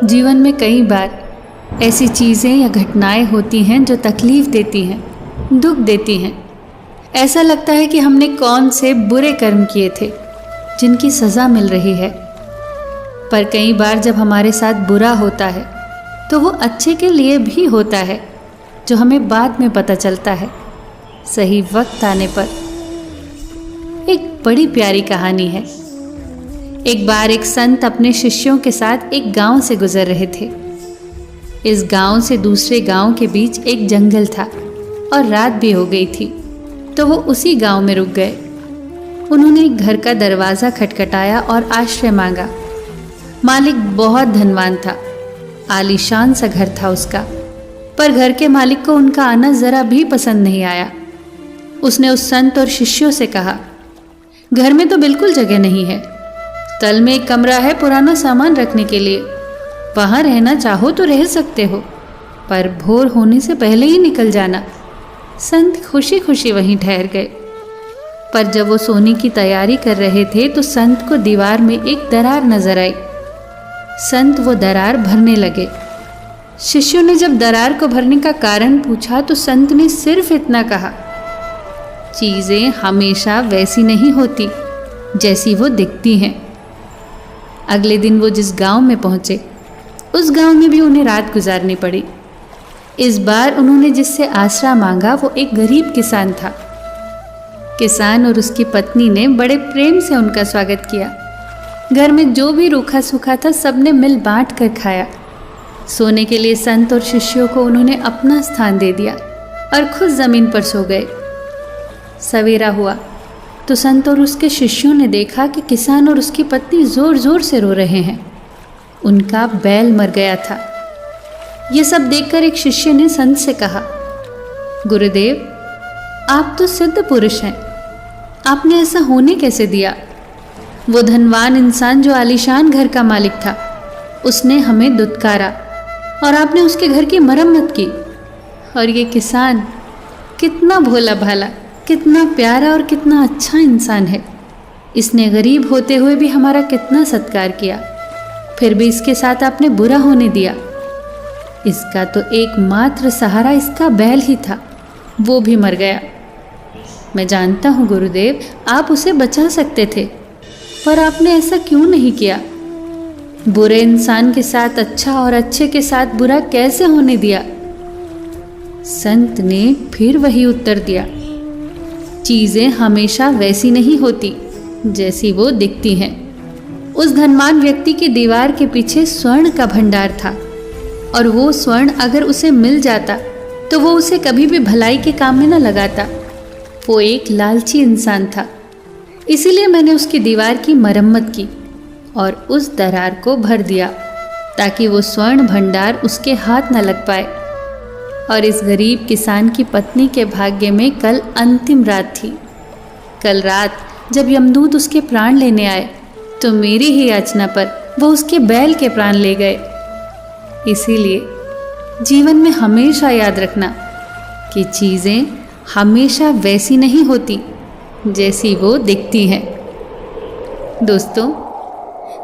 जीवन में कई बार ऐसी चीज़ें या घटनाएं होती हैं जो तकलीफ़ देती हैं, दुख देती हैं। ऐसा लगता है कि हमने कौन से बुरे कर्म किए थे जिनकी सज़ा मिल रही है। पर कई बार जब हमारे साथ बुरा होता है तो वो अच्छे के लिए भी होता है, जो हमें बाद में पता चलता है सही वक्त आने पर। एक बड़ी प्यारी कहानी है। एक बार एक संत अपने शिष्यों के साथ एक गांव से गुजर रहे थे। इस गांव से दूसरे गांव के बीच एक जंगल था और रात भी हो गई थी, तो वो उसी गांव में रुक गए। उन्होंने एक घर का दरवाज़ा खटखटाया और आश्रय मांगा। मालिक बहुत धनवान था, आलीशान सा घर था उसका, पर घर के मालिक को उनका आना ज़रा भी पसंद नहीं आया। उसने उस संत और शिष्यों से कहा, घर में तो बिल्कुल जगह नहीं है। तल में एक कमरा है पुराना सामान रखने के लिए, वहाँ रहना चाहो तो रह सकते हो, पर भोर होने से पहले ही निकल जाना। संत खुशी खुशी वहीं ठहर गए। पर जब वो सोने की तैयारी कर रहे थे तो संत को दीवार में एक दरार नजर आई। संत वो दरार भरने लगे। शिष्यों ने जब दरार को भरने का कारण पूछा तो संत ने सिर्फ इतना कहा, चीज़ें हमेशा वैसी नहीं होती जैसी वो दिखती हैं। अगले दिन वो जिस गांव में पहुंचे, उस गांव में भी उन्हें रात गुजारनी पड़ी। इस बार उन्होंने जिससे आसरा मांगा वो एक गरीब किसान था। किसान और उसकी पत्नी ने बड़े प्रेम से उनका स्वागत किया। घर में जो भी रूखा सूखा था सबने मिल बांट कर खाया। सोने के लिए संत और शिष्यों को उन्होंने अपना स्थान दे दिया और खुद जमीन पर सो गए। सवेरा हुआ तो संत और उसके शिष्यों ने देखा कि किसान और उसकी पत्नी जोर जोर से रो रहे हैं। उनका बैल मर गया था। ये सब देखकर एक शिष्य ने संत से कहा, गुरुदेव, आप तो सिद्ध पुरुष हैं, आपने ऐसा होने कैसे दिया? वो धनवान इंसान जो आलीशान घर का मालिक था, उसने हमें दुत्कारा और आपने उसके घर की मरम्मत की। और ये किसान कितना भोला भाला, कितना प्यारा और कितना अच्छा इंसान है। इसने गरीब होते हुए भी हमारा कितना सत्कार किया, फिर भी इसके साथ आपने बुरा होने दिया। इसका तो एकमात्र सहारा इसका बैल ही था, वो भी मर गया। मैं जानता हूँ गुरुदेव, आप उसे बचा सकते थे, पर आपने ऐसा क्यों नहीं किया? बुरे इंसान के साथ अच्छा और अच्छे के साथ बुरा कैसे होने दिया? संत ने फिर वही उत्तर दिया, चीज़ें हमेशा वैसी नहीं होती जैसी वो दिखती हैं। उस धनवान व्यक्ति की दीवार के पीछे स्वर्ण का भंडार था, और वो स्वर्ण अगर उसे मिल जाता तो वो उसे कभी भी भलाई के काम में न लगाता। वो एक लालची इंसान था, इसीलिए मैंने उसकी दीवार की मरम्मत की और उस दरार को भर दिया ताकि वो स्वर्ण भंडार उसके हाथ न लग पाए। और इस गरीब किसान की पत्नी के भाग्य में कल अंतिम रात थी। कल रात जब यमदूत उसके प्राण लेने आए तो मेरी ही याचना पर वो उसके बैल के प्राण ले गए। इसीलिए जीवन में हमेशा याद रखना कि चीज़ें हमेशा वैसी नहीं होती जैसी वो दिखती हैं। दोस्तों,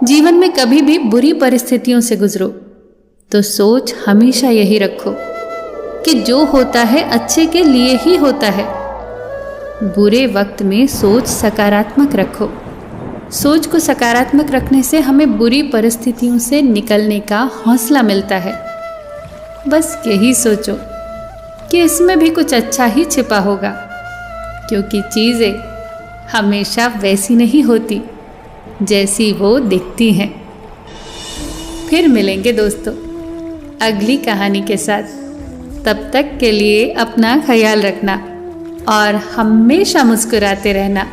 जीवन में कभी भी बुरी परिस्थितियों से गुजरो तो सोच हमेशा यही रखो कि जो होता है अच्छे के लिए ही होता है। बुरे वक्त में सोच सकारात्मक रखो। सोच को सकारात्मक रखने से हमें बुरी परिस्थितियों से निकलने का हौसला मिलता है। बस यही सोचो कि इसमें भी कुछ अच्छा ही छिपा होगा, क्योंकि चीज़ें हमेशा वैसी नहीं होती जैसी वो दिखती हैं। फिर मिलेंगे दोस्तों अगली कहानी के साथ। तब तक के लिए अपना ख्याल रखना और हमेशा मुस्कुराते रहना।